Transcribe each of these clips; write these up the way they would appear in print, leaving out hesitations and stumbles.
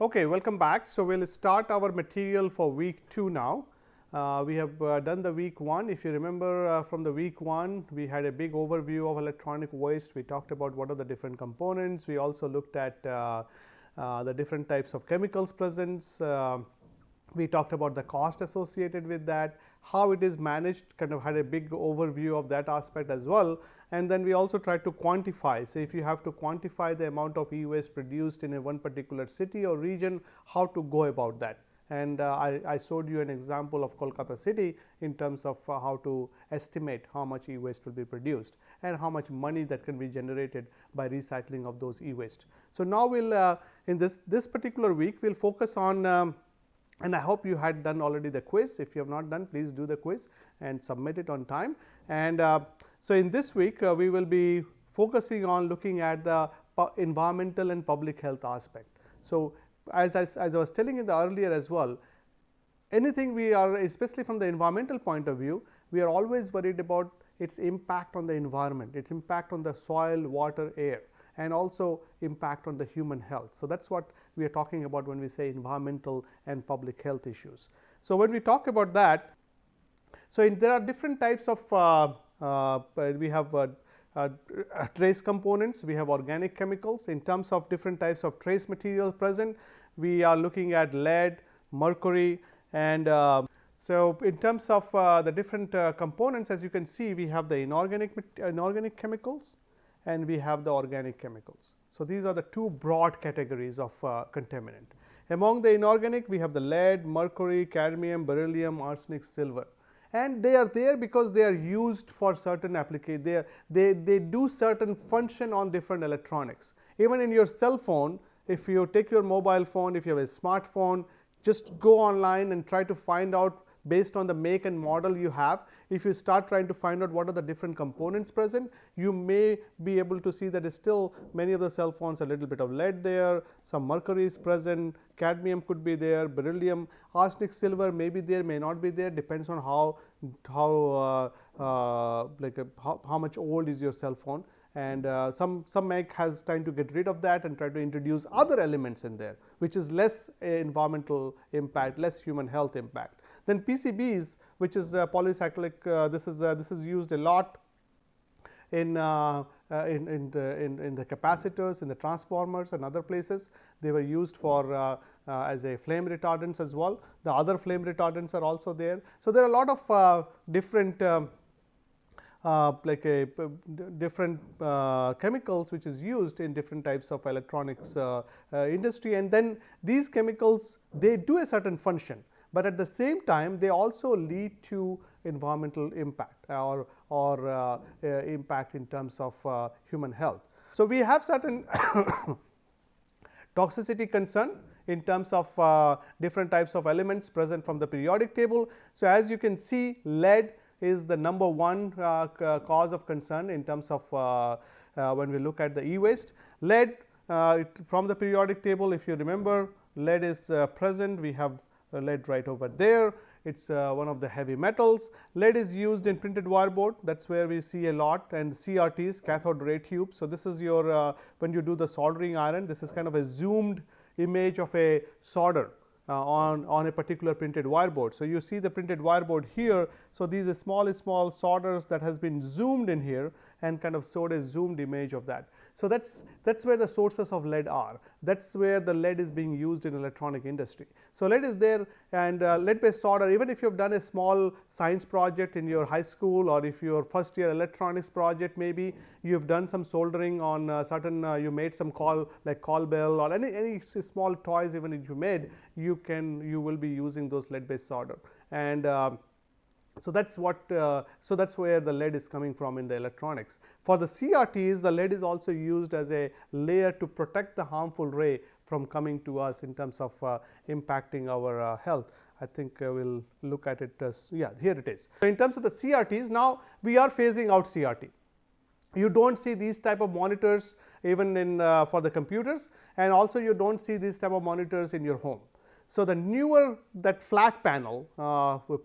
Okay, welcome back. So, we will start our material for week 2 now. We have done the week 1. If you remember from the week 1, we had a big overview of electronic waste. We talked about what are the different components. We also looked at the different types of chemicals present. We talked about the cost associated with that, how it is managed, kind of had a big overview of that aspect as well. And then we also tried to quantify, say if you have to quantify the amount of e-waste produced in a one particular city or region, how to go about that. And I showed you an example of Kolkata city in terms of how to estimate how much e-waste will be produced and how much money that can be generated by recycling of those e-waste. So now we'll in this particular week we'll focus on and I hope you had done already the quiz. If you have not done, please do the quiz and submit it on time. And so in this week we will be focusing on looking at the environmental and public health aspect. So as I was telling you the earlier as well, anything we are, especially from the environmental point of view, we are always worried about its impact on the environment, its impact on the soil, water, air, and also impact on the human health. So that's what we are talking about when we say environmental and public health issues. So when we talk about that, so there are different types of we have trace components, we have organic chemicals. In terms of different types of trace material present, we are looking at lead, mercury, and so in terms of the different components, as you can see, we have the inorganic chemicals and we have the organic chemicals. So these are the two broad categories of contaminant. Among the inorganic, we have the lead, mercury, cadmium, beryllium, arsenic, silver, and they are there because they are used for certain applications. They do certain function on different electronics. Even in your cell phone, if you take your mobile phone, if you have a smartphone, just go online and try to find out based on the make and model you have. If you start trying to find out what are the different components present, you may be able to see that still many of the cell phones a little bit of lead there, some mercury is present, cadmium could be there, beryllium, arsenic, silver may be there, may not be there, depends on how much old is your cell phone. And some make has trying to get rid of that and try to introduce other elements in there, which is less environmental impact, less human health impact. Then PCBs, which is polycyclic, this is used a lot in the capacitors, in the transformers and other places. They were used for as a flame retardants as well. The other flame retardants are also there. So there are a lot of different different chemicals which is used in different types of electronics industry, and then these chemicals, they do a certain function, but at the same time they also lead to environmental impact or impact in terms of human health. So we have certain toxicity concern in terms of different types of elements present from the periodic table. So as you can see, lead is the number one cause of concern in terms of when we look at the e-waste. Lead from the periodic table, if you remember, lead is present. We have lead right over there. It's one of the heavy metals. Lead is used in printed wire board. That's where we see a lot, and CRTs, cathode ray tubes. So this is your when you do the soldering iron, this is kind of a zoomed image of a solder on a particular printed wire board. So you see the printed wire board here. So these are small solders that has been zoomed in here and kind of showed a zoomed image of that. So that's where the sources of lead are. That's where the lead is being used in electronic industry. So lead is there, and lead-based solder, even if you have done a small science project in your high school, or if your first year electronics project, maybe you have done some soldering on certain you made some call bell or any small toys, even if you made, you will be using those lead-based solder. And so that's what so that's where the lead is coming from in the electronics. For the CRTs, the lead is also used as a layer to protect the harmful ray from coming to us in terms of impacting our health. I think we'll look at it as, yeah, here it is. So in terms of the CRTs, now we are phasing out CRT. You don't see these type of monitors even in for the computers, and also you don't see these type of monitors in your home. So the newer that flat panel,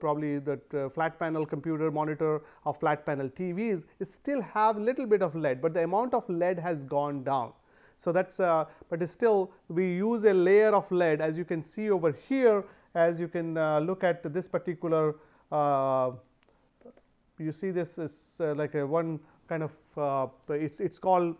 probably that flat panel computer monitor or flat panel TVs, it still have little bit of lead, but the amount of lead has gone down. So that's but still we use a layer of lead, as you can see over here, as you can look at this particular you see this is like a one kind of it's called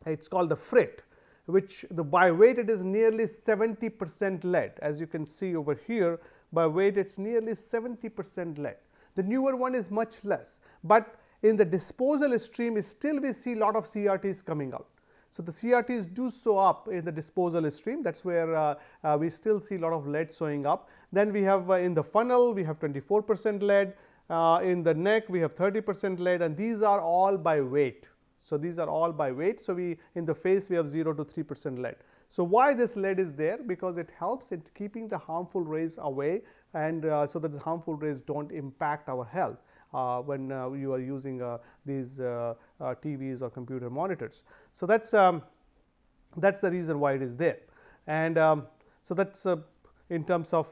the frit, which by weight it is nearly 70% lead. As you can see over here, by weight it's nearly 70% lead. The newer one is much less, but in the disposal stream still we see a lot of CRTs coming out. So the CRTs do show up in the disposal stream. That's where we still see a lot of lead showing up. Then we have in the funnel we have 24% lead, in the neck we have 30% lead, and these are all by weight. So these are all by weight. So we in the face we have 0 to 3% lead. So why this lead is there? Because it helps in keeping the harmful rays away, and so that the harmful rays don't impact our health when you are using these TVs or computer monitors. So that's the reason why it is there. And so that's in terms of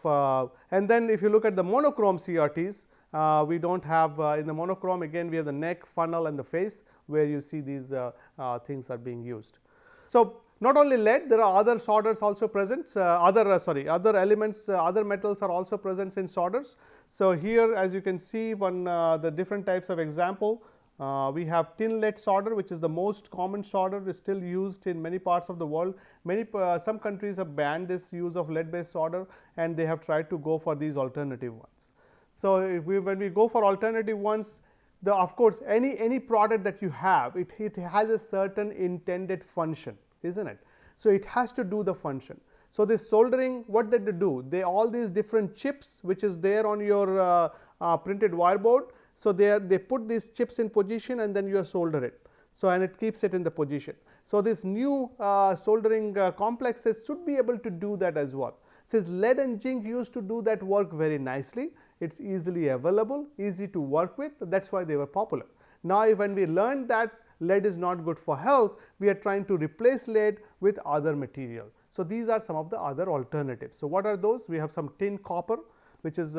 and then if you look at the monochrome CRTs, we don't have in the monochrome, again we have the neck, funnel, and the face where you see these things are being used. So not only lead, there are other solders also present, other elements, other metals are also present in solders. So here, as you can see, the different types of example, we have tin lead solder, which is the most common solder, is still used in many parts of the world. Some countries have banned this use of lead based solder, and they have tried to go for these alternative ones. So when we go for alternative ones, of course any product that you have, it has a certain intended function, isn't it? So it has to do the function. So this soldering, what did they do? All these different chips which is there on your printed wire board, so they put these chips in position, and then you solder it. So and it keeps it in the position. So this new soldering complexes should be able to do that as well. Since lead and zinc used to do that work very nicely, it's easily available, easy to work with, that's why they were popular. Now when we learned that lead is not good for health, we are trying to replace lead with other material. So these are some of the other alternatives. So what are those? We have some tin copper, which is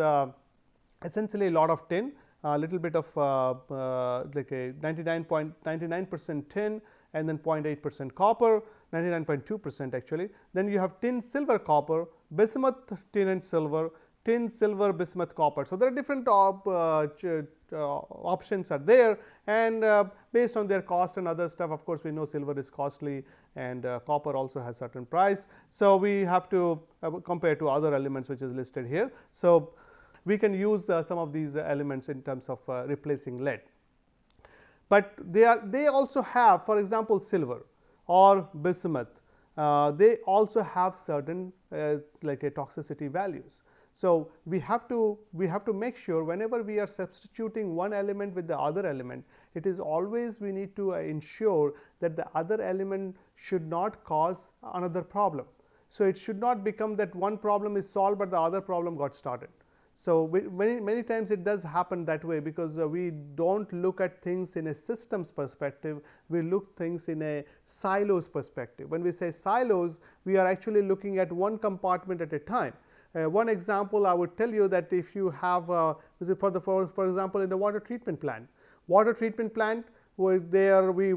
essentially a lot of tin, a little bit of like a 99.99% tin, and then 0.8% copper, 99.2% actually. Then you have tin silver copper, bismuth tin and silver, tin silver bismuth copper. So there are different options are there, and based on their cost and other stuff, of course we know silver is costly, and copper also has certain price. So we have to compare to other elements which is listed here. So we can use some of these elements in terms of replacing lead. But they also have, for example, silver or bismuth, they also have certain like a toxicity values. So we have to make sure whenever we are substituting one element with the other element, it is always we need to ensure that the other element should not cause another problem. So it should not become that one problem is solved but the other problem got started. So many times it does happen that way, because we don't look at things in a systems perspective, we look things in a silos perspective. When we say silos, we are actually looking at one compartment at a time. One example I would tell you that if you have for example in the water treatment plant, we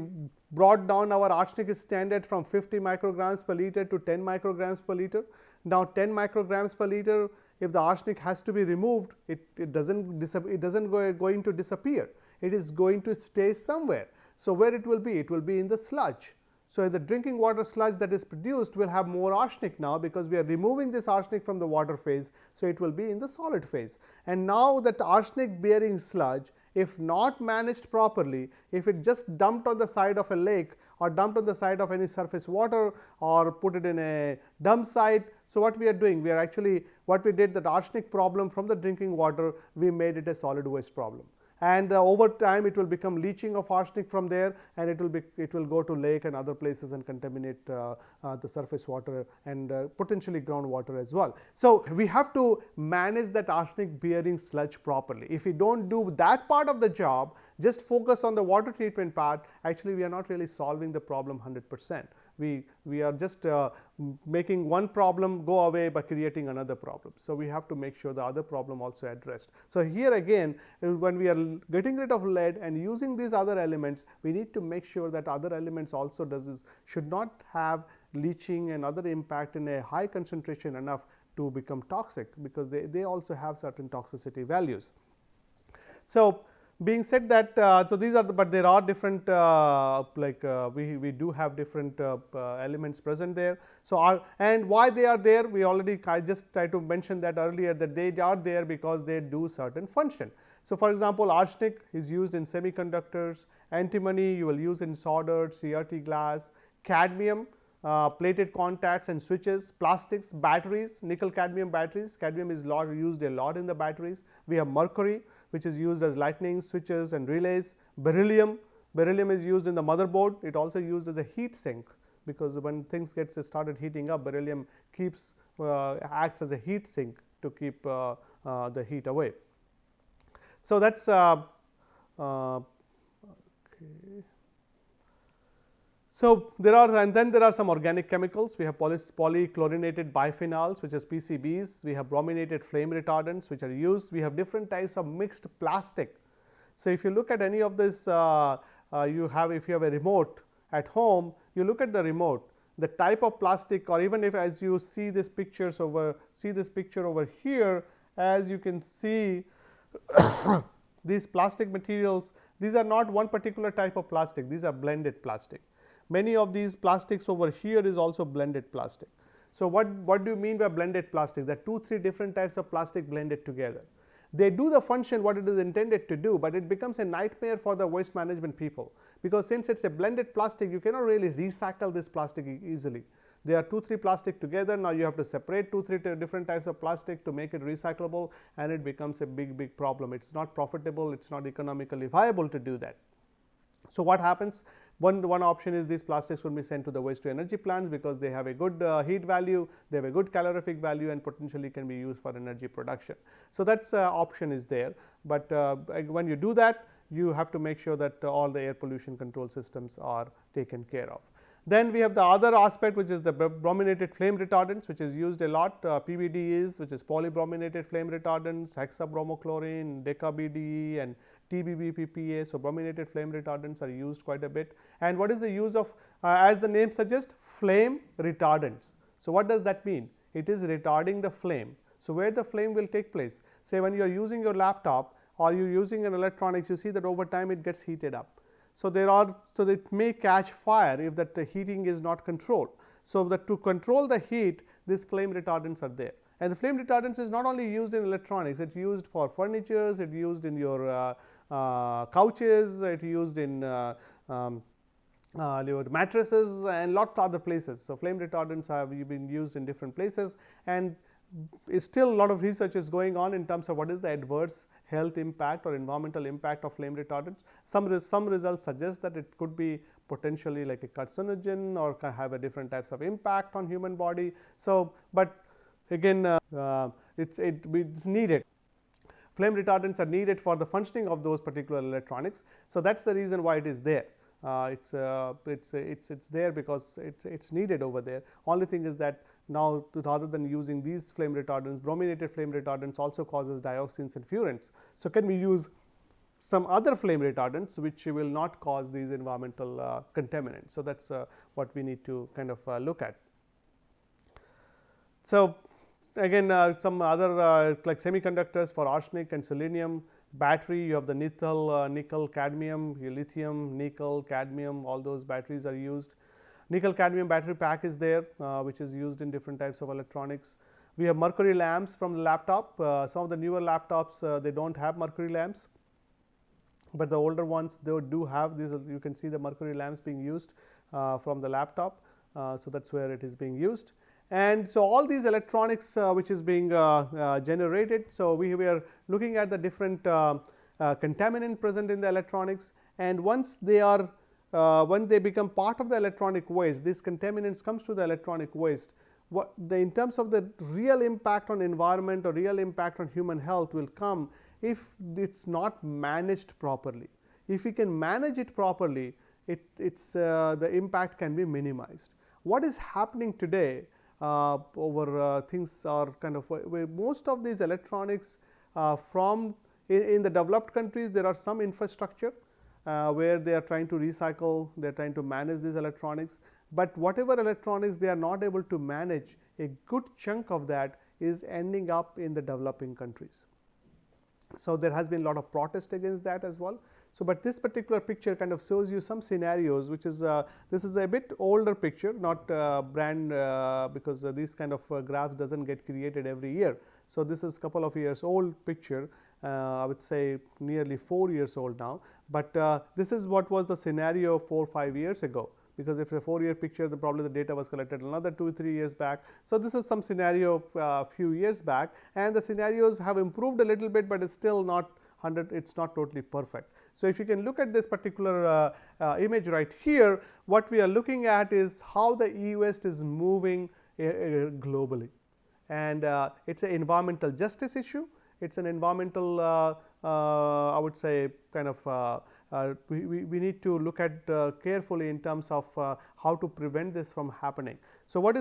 brought down our arsenic standard from 50 micrograms per liter to 10 micrograms per liter. Now 10 micrograms per liter, if the arsenic has to be removed, it doesn't going to disappear. It is going to stay somewhere. So where it will be? It will be in the sludge. So the drinking water sludge that is produced will have more arsenic now, because we are removing this arsenic from the water phase. So it will be in the solid phase. And now that arsenic bearing sludge, if not managed properly, if it just dumped on the side of a lake or dumped on the side of any surface water or put it in a dump site, so what we are doing, we are actually, what we did, that arsenic problem from the drinking water, we made it a solid waste problem. And over time it will become leaching of arsenic from there, and it will go to lake and other places and contaminate the surface water and potentially groundwater as well. So we have to manage that arsenic bearing sludge properly. If we don't do that part of the job, just focus on the water treatment part, actually we are not really solving the problem 100%. we are just making one problem go away by creating another problem. So, we have to make sure the other problem also addressed. So, here again when we are getting rid of lead and using these other elements, we need to make sure that other elements also should not have leaching and other impact in a high concentration enough to become toxic, because they also have certain toxicity values. So, being said that, so these are but there are different we do have different elements present there. So, and why they are there, I just tried to mention that earlier, that they are there because they do certain function. So, for example, arsenic is used in semiconductors, antimony you will use in soldered CRT glass, cadmium plated contacts and switches, plastics, batteries, nickel cadmium batteries. Cadmium is used a lot in the batteries. We have mercury, which is used as lightning switches and relays. Beryllium is used in the motherboard. It also used as a heat sink, because when things started heating up, beryllium acts as a heat sink to keep the heat away. So, that's okay. So, there are some organic chemicals. We have polychlorinated biphenyls, which is PCBs. We have brominated flame retardants, which are used. We have different types of mixed plastic. So, if you look at any of this, if you have a remote at home, you look at the remote, the type of plastic, or even if as you see this picture over here, as you can see these plastic materials, these are not one particular type of plastic, these are blended plastic. Many of these plastics over here is also blended plastic. So, what do you mean by blended plastic? There are 2-3 different types of plastic blended together. They do the function what it is intended to do, but it becomes a nightmare for the waste management people, because since it is a blended plastic, you cannot really recycle this plastic easily. There are 2-3 plastic together. Now, you have to separate 2-3 different types of plastic to make it recyclable, and it becomes a big problem. It is not profitable, it is not economically viable to do that. So, what happens? One option is these plastics will be sent to the waste to energy plants, because they have a good heat value, they have a good calorific value, and potentially can be used for energy production. So, that's option is there, but when you do that, you have to make sure that all the air pollution control systems are taken care of. Then we have the other aspect, which is the brominated flame retardants, which is used a lot. PBDEs, which is polybrominated flame retardants, hexabromochlorine, deca-BDE, and TBBPPA. So, brominated flame retardants are used quite a bit. And what is the use of, as the name suggests, flame retardants. So, what does that mean? It is retarding the flame. So, where the flame will take place? Say when you are using your laptop or you are using an electronics, you see that over time it gets heated up. So, it may catch fire if that the heating is not controlled. So, that to control the heat, these flame retardants are there. And the flame retardants is not only used in electronics, it is used for furniture, it is used in your couches, it is used in your mattresses and lot of other places. So, flame retardants have been used in different places, and still a lot of research is going on in terms of what is the adverse health impact or environmental impact of flame retardants. Some results suggest that it could be potentially like a carcinogen or can have a different types of impact on human body. So, but again it's needed. Flame retardants are needed for the functioning of those particular electronics. So, that's the reason why it is there. It's there because it's needed over there. Only thing is that now, rather than using these flame retardants, brominated flame retardants also causes dioxins and furans. So, can we use some other flame retardants which will not cause these environmental contaminants? So, that's what we need to kind of look at. So, again some other like semiconductors for arsenic and selenium. Battery, you have the nickel, cadmium, lithium, nickel, cadmium, all those batteries are used. Nickel cadmium battery pack is there, which is used in different types of electronics. We have mercury lamps from the laptop. Some of the newer laptops they do not have mercury lamps, but the older ones they do have these. You can see the mercury lamps being used from the laptop. So, that is where it is being used. And so, all these electronics which is being generated. So, we are looking at the different contaminant present in the electronics, and once they are when they become part of the electronic waste, these contaminants comes to the electronic waste. In terms of the real impact on environment or real impact on human health will come if it is not managed properly. If we can manage it properly, the impact can be minimized. what is happening today over things are kind of most of these electronics from in the developed countries, there are some infrastructure where they are trying to recycle, they are trying to manage these electronics, but whatever electronics they are not able to manage, a good chunk of that is ending up in the developing countries. So, there has been a lot of protest against that as well. So, but this particular picture kind of shows you some scenarios, which is this is a bit older picture, not brand because these kind of graphs doesn't get created every year. So, this is couple of years old picture, I would say nearly 4 years old now, but this is what was the scenario 4 or 5 years ago, because if a 4-year picture, then probably the data was collected another 2 or 3 years back. So, this is some scenario few years back, and the scenarios have improved a little bit, but it's still not 100, it's not totally perfect. So, if you can look at this particular image right here, what we are looking at is how the e-waste is moving globally, and it's an environmental justice issue. It's an environmental I would say kind of we need to look at carefully in terms of how to prevent this from happening. So, what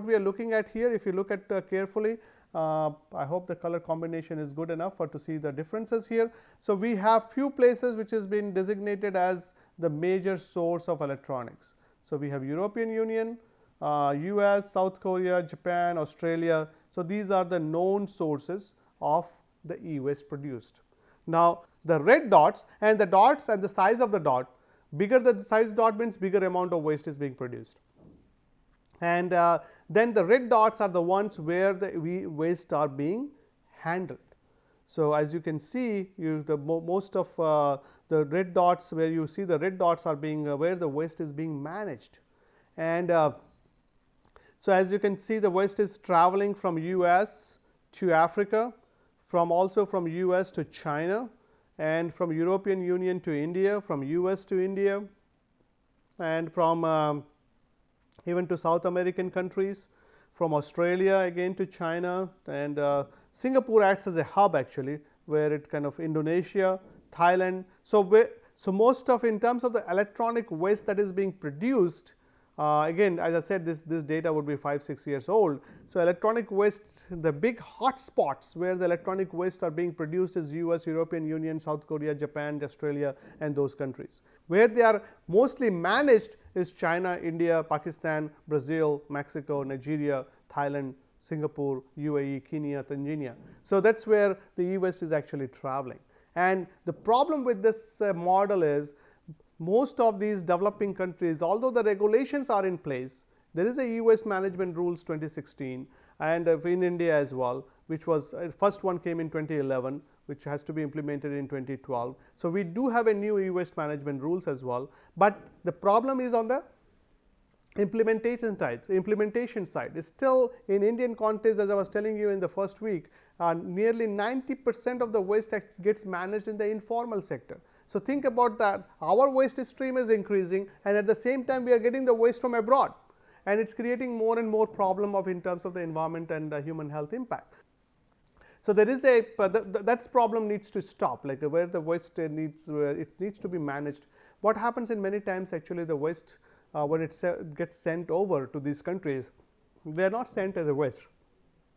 we are looking at here, if you look at carefully, I hope the color combination is good enough for to see the differences here. So, we have few places which has been designated as the major source of electronics. So, we have European Union, US, South Korea, Japan, Australia. So, these are the known sources of the e-waste produced. Now, the red dots and the dots and the size of the dot, bigger the size dot means bigger amount of waste is being produced, and then the red dots are the ones where the waste are being handled. So, as you can see, most of the red dots, where you see the red dots are being where the waste is being managed, and so as you can see, the waste is traveling from US to Africa, also from US to China, and from European Union to India, from US to India, and from even to South American countries, from Australia again to China, and Singapore acts as a hub actually, where it kind of Indonesia, Thailand. So, so most of in terms of the electronic waste that is being produced, again as I said, this data would be 5-6 years old. So, electronic waste, the big hot spots where the electronic waste are being produced is US, European Union, South Korea, Japan, Australia, and those countries. Where they are mostly managed is China, India, Pakistan, Brazil, Mexico, Nigeria, Thailand, Singapore, UAE, Kenya, Tanzania. So, that is where the e-waste is actually traveling. And the problem with this model is, most of these developing countries, although the regulations are in place, there is a e-waste management rules 2016, and in India as well, which was first one came in 2011, which has to be implemented in 2012. So, we do have a new e-waste management rules as well, but the problem is on the implementation side. Is still in Indian context, as I was telling you in the first week, nearly 90% of the waste gets managed in the informal sector. So, think about that, our waste stream is increasing, and at the same time we are getting the waste from abroad, and it is creating more and more problem of in terms of the environment and human health impact. So, there is a that problem needs to stop, like where the waste needs to be managed. What happens in many times actually, the waste when it gets sent over to these countries, they are not sent as a waste.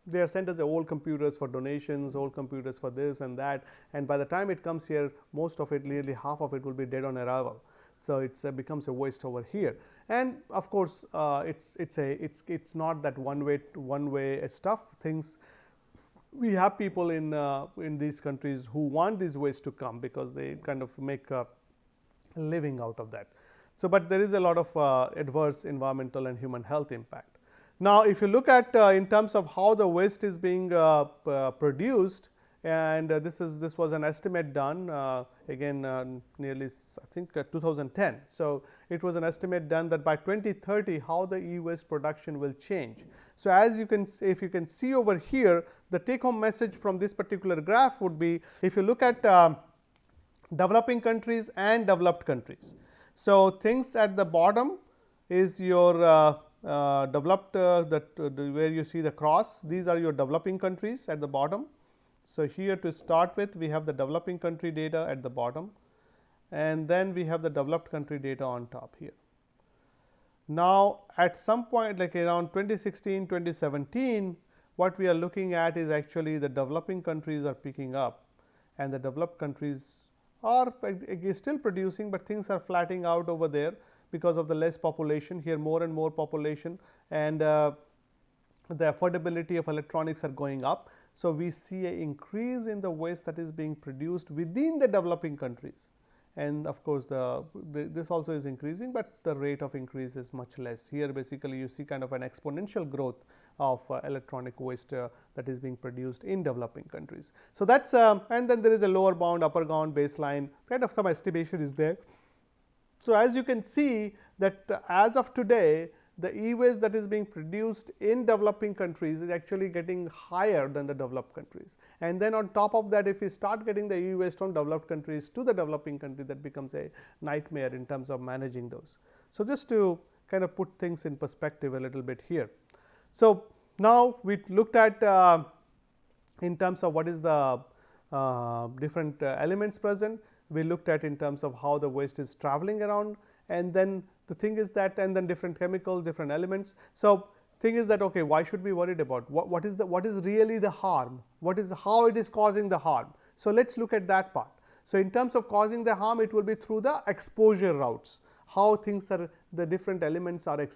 They are sent as old computers for donations, old computers for this and that, and by the time it comes here, most of it, nearly half of it will be dead on arrival. So, it becomes a waste over here, and of course, it's not that one way stuff things. We have people in these countries who want this waste to come, because they kind of make a living out of that. So, but there is a lot of adverse environmental and human health impact. Now, if you look at in terms of how the waste is being produced, and this was an estimate done again nearly I think 2010. So, it was an estimate done that by 2030 how the e-waste production will change. So, as you can if you can see over here, the take home message from this particular graph would be, if you look at developing countries and developed countries. So, things at the bottom is your developed where you see the cross, these are your developing countries at the bottom. So, here to start with, we have the developing country data at the bottom, and then we have the developed country data on top here. Now, at some point like around 2016, 2017, what we are looking at is actually the developing countries are picking up, and the developed countries are still producing, but things are flattening out over there because of the less population. Here more and more population, and the affordability of electronics are going up. So, we see an increase in the waste that is being produced within the developing countries, and of course, this also is increasing, but the rate of increase is much less. Here basically you see kind of an exponential growth of electronic waste that is being produced in developing countries. So, that is and then there is a lower bound, upper bound, baseline, kind of some estimation is there. So, as you can see that as of today, the e-waste that is being produced in developing countries is actually getting higher than the developed countries. And then on top of that, if we start getting the e-waste from developed countries to the developing country, that becomes a nightmare in terms of managing those. So, just to kind of put things in perspective a little bit here. So, now we looked at in terms of what is the different elements present. We looked at in terms of how the waste is traveling around, and then the thing is that, and then different chemicals, different elements. So, thing is that, okay, why should we worried about what is really the harm, how it is causing the harm. So, let us look at that part. So, in terms of causing the harm, it will be through the exposure routes, how things are, the different elements are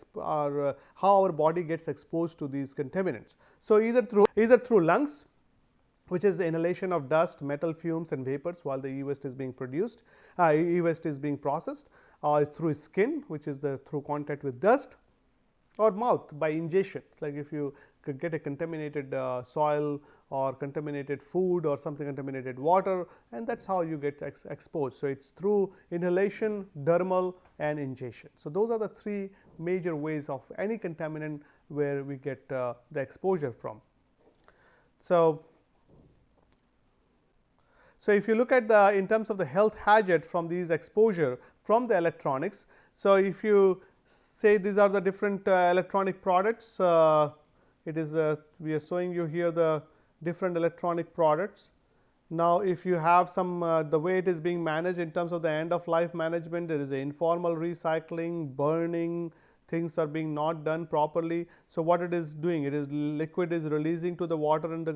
how our body gets exposed to these contaminants. So, either through lungs, which is inhalation of dust, metal fumes and vapors while the e-waste is being produced, e-waste is being processed, or through skin, which is through contact with dust, or mouth by ingestion. Like if you could get a contaminated soil or contaminated food or something, contaminated water, and that is how you get exposed. So, it is through inhalation, dermal and ingestion. So, those are the three major ways of any contaminant where we get the exposure from. So, if you look at in terms of the health hazard from these exposure from the electronics. So, if you say these are the different electronic products, it is we are showing you here the different electronic products. Now, if you have some the way it is being managed in terms of the end of life management, there is a informal recycling, burning, things are being not done properly. So, what it is doing, it is liquid is releasing to the water and the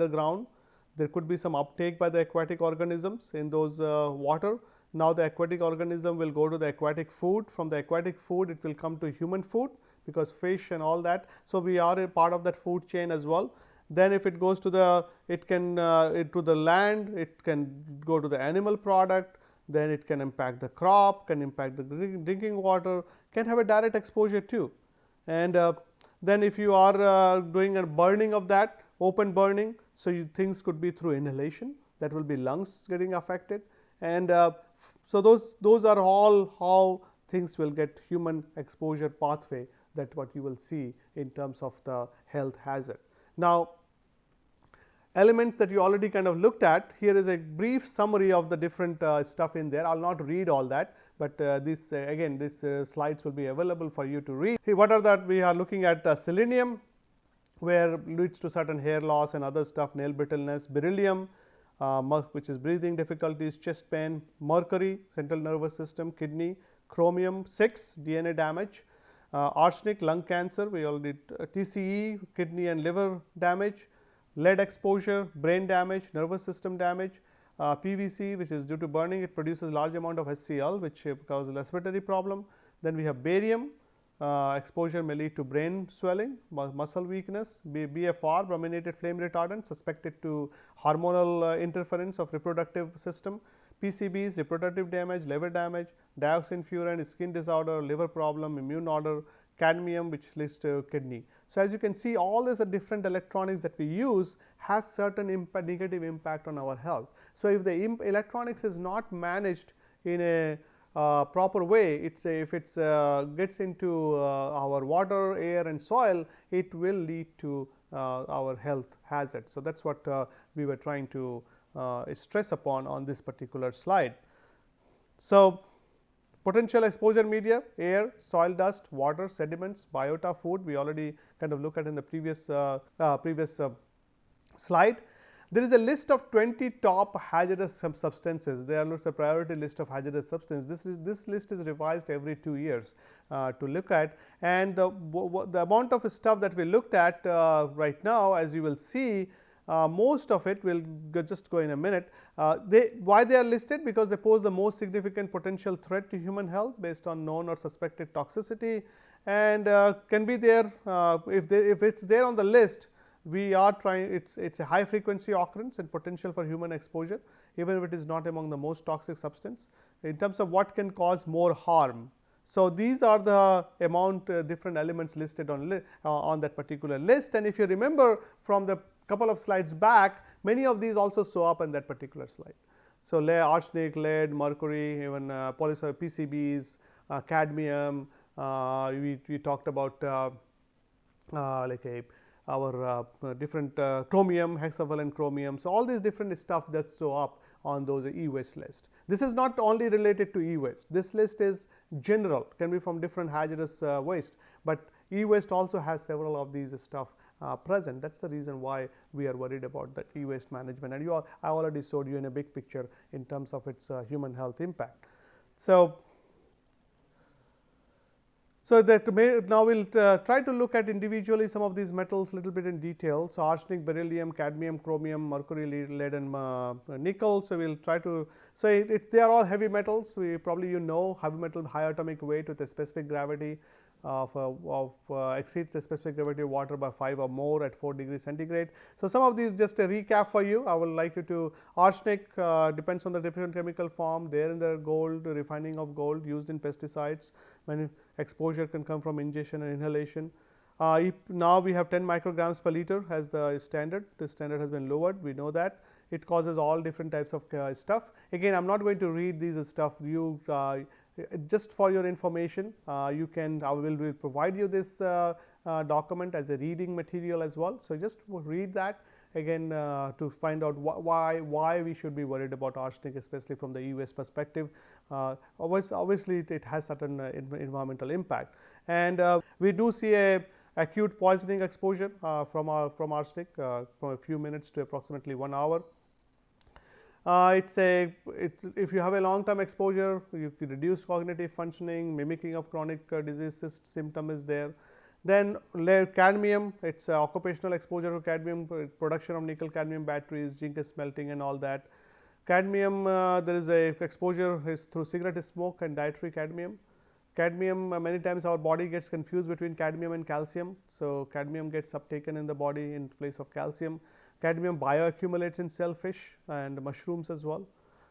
ground. There could be some uptake by the aquatic organisms in those water. Now, the aquatic organism will go to the aquatic food. From the aquatic food, it will come to human food, because fish and all that. So, we are a part of that food chain as well. Then if it goes to the, it can to the land, it can go to the animal product, then it can impact the crop, can impact the drinking water, can have a direct exposure too. And then if you are doing a burning of that, open burning, so things could be through inhalation, that will be lungs getting affected. And so, those are all how things will get human exposure pathway, that what you will see in terms of the health hazard. Now, elements that you already kind of looked at, here is a brief summary of the different stuff in there. I will not read all that, but this again this slides will be available for you to read. Here, what are that we are looking at selenium, where leads to certain hair loss and other stuff, nail brittleness, beryllium, which is breathing difficulties, chest pain, mercury, central nervous system, kidney, chromium 6, DNA damage, arsenic, lung cancer, we already TCE, kidney and liver damage, lead exposure, brain damage, nervous system damage, PVC, which is due to burning, it produces large amount of HCl, which causes respiratory problem. Then we have barium, exposure may lead to brain swelling, muscle weakness, BFR, brominated flame retardant, suspected to hormonal interference of reproductive system, PCBs, reproductive damage, liver damage, dioxin furan, skin disorder, liver problem, immune order, cadmium, which leads to kidney. So, as you can see, all these are different electronics that we use has certain negative impact on our health. So, if the electronics is not managed in a proper way, if it gets into our water, air and soil, it will lead to our health hazards. So, that is what we were trying to stress upon on this particular slide. So, potential exposure media, air, soil dust, water, sediments, biota, food, we already kind of looked at in the previous slide. There is a list of 20 top hazardous substances. They are not the priority list of hazardous substances. This list is revised every 2 years. to look at. And the amount of stuff that we looked at right now, as you will see, most of it will just go in a minute. Why they are listed? Because they pose the most significant potential threat to human health based on known or suspected toxicity, and can be there if it's there on the list. We are trying, it's a high frequency occurrence and potential for human exposure, even if it is not among the most toxic substance. In terms of what can cause more harm, so these are the amount different elements listed on that particular list. And if you remember from the couple of slides back, many of these also show up in that particular slide. So arsenic, lead, mercury, even PCBs, cadmium. We talked about our different chromium, hexavalent chromium. So all these different stuff that show up on those e-waste list. This is not only related to e-waste. This list is general, can be from different hazardous waste, but e-waste also has several of these stuff present. That's the reason why we are worried about that e-waste management. And I already showed you in a big picture in terms of its human health impact. So that now we'll try to look at individually some of these metals a little bit in detail. So arsenic, beryllium, cadmium, chromium, mercury, lead, and nickel. So we'll try to, so they are all heavy metals. Probably heavy metal high atomic weight with a specific gravity exceeds the specific gravity of water by 5 or more at 4 degrees centigrade. So some of these, just a recap for you. I would like you to, arsenic depends on the different chemical form. There in the gold, refining of gold used in pesticides. When exposure can come from ingestion and inhalation. Now we have 10 micrograms per liter as the standard. This standard has been lowered. We know that it causes all different types of stuff. Again, I'm not going to read these stuff. You just for your information, you can. I will provide you this document as a reading material as well. So just read that again to find out why we should be worried about arsenic, especially from the e-waste perspective. Obviously, it has certain environmental impact, and we do see a acute poisoning exposure from arsenic from a few minutes to approximately 1 hour. If you have a long term exposure, you can reduce cognitive functioning, mimicking of chronic disease symptom is there. Then cadmium, it's occupational exposure to cadmium, production of nickel cadmium batteries, zinc smelting and all that. Cadmium, there is a exposure is through cigarette smoke and dietary cadmium. Cadmium, many times our body gets confused between cadmium and calcium. So cadmium gets uptaken in the body in place of calcium. Cadmium bioaccumulates in shellfish and mushrooms as well.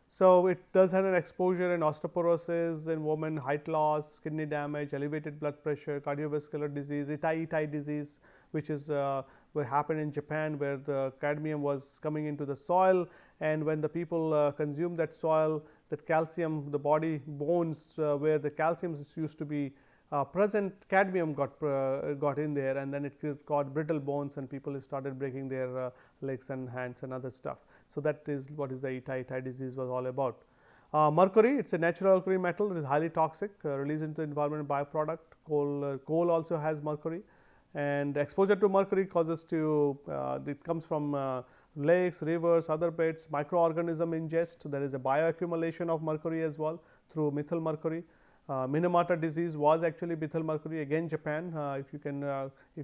So it does have an exposure in osteoporosis in women, height loss, kidney damage, elevated blood pressure, cardiovascular disease, itai disease, which is what happened in Japan, where the cadmium was coming into the soil, and when the people consumed that soil, that calcium, the body bones where the calcium used to be present, cadmium got in there, and then it got brittle bones, and people started breaking their legs and hands and other stuff. So that is what is the itai disease was all about. Mercury, it's a natural occurring metal. It is highly toxic, released into the environment byproduct. Coal also has mercury, and exposure to mercury causes it comes from lakes, rivers, other beds, microorganism ingest. There is a bioaccumulation of mercury as well through methyl mercury. Minamata disease was actually methyl mercury, again Japan. If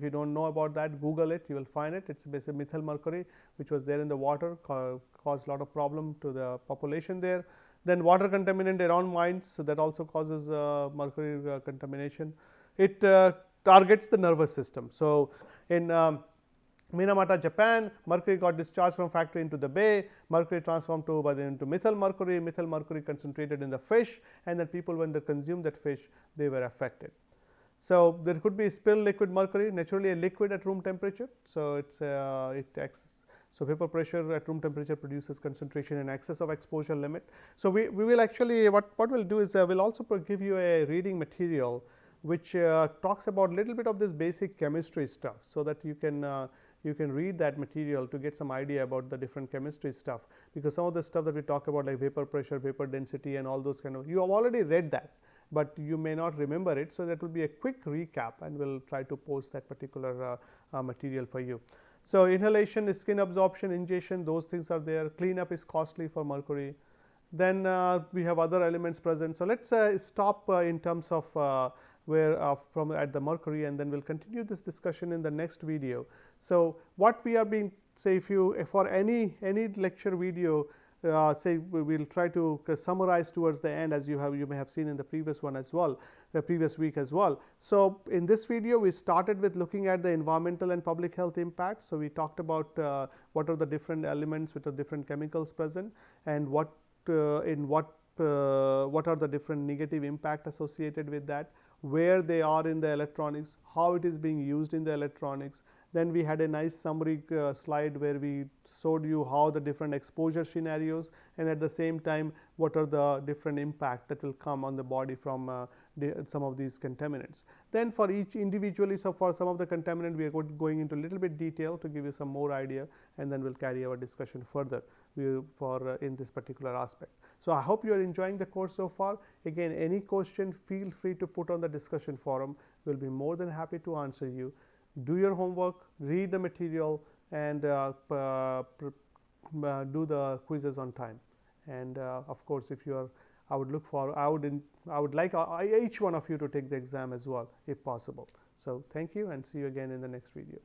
you don't know about that, Google it, you will find it. It's basically methyl mercury, which was there in the water, caused a lot of problem to the population there. Then water contaminant around mines, so that also causes mercury contamination. It targets the nervous system. So in Minamata, Japan, mercury got discharged from factory into the bay. Mercury transformed into methyl mercury. Methyl mercury concentrated in the fish, and then people, when they consumed that fish, they were affected. So there could be spilled liquid mercury, naturally a liquid at room temperature. So so vapor pressure at room temperature produces concentration in excess of exposure limit. So we will actually, what we'll do is we'll also give you a reading material which talks about a little bit of this basic chemistry stuff, so that you can read that material to get some idea about the different chemistry stuff, because some of the stuff that we talk about, like vapor pressure, vapor density, and all those kind of, you have already read that, but you may not remember it. So that will be a quick recap, and we'll try to post that particular material for you. So inhalation, skin absorption, ingestion, those things are there. Cleanup is costly for mercury. Then we have other elements present. So let's stop in terms of where from at the Mercury, and then we'll continue this discussion in the next video. So what we are being, say, if you for any lecture video, say we'll try to summarize towards the end, as you may have seen in the previous one as well, the previous week as well. So in this video we started with looking at the environmental and public health impacts. So we talked about what are the different elements, what are different chemicals present, and what are the different negative impact associated with that, where they are in the electronics, how it is being used in the electronics. Then we had a nice summary slide where we showed you how the different exposure scenarios, and at the same time what are the different impact that will come on the body from some of these contaminants. Then for each individually, so for some of the contaminant we are going into a little bit detail to give you some more idea, and then we'll carry our discussion further in this particular aspect. So I hope you are enjoying the course so far. Again, any question, feel free to put on the discussion forum. We'll be more than happy to answer you. Do your homework, read the material, and do the quizzes on time. And of course, if you are, I would like each one of you to take the exam as well, if possible. So thank you, and see you again in the next video.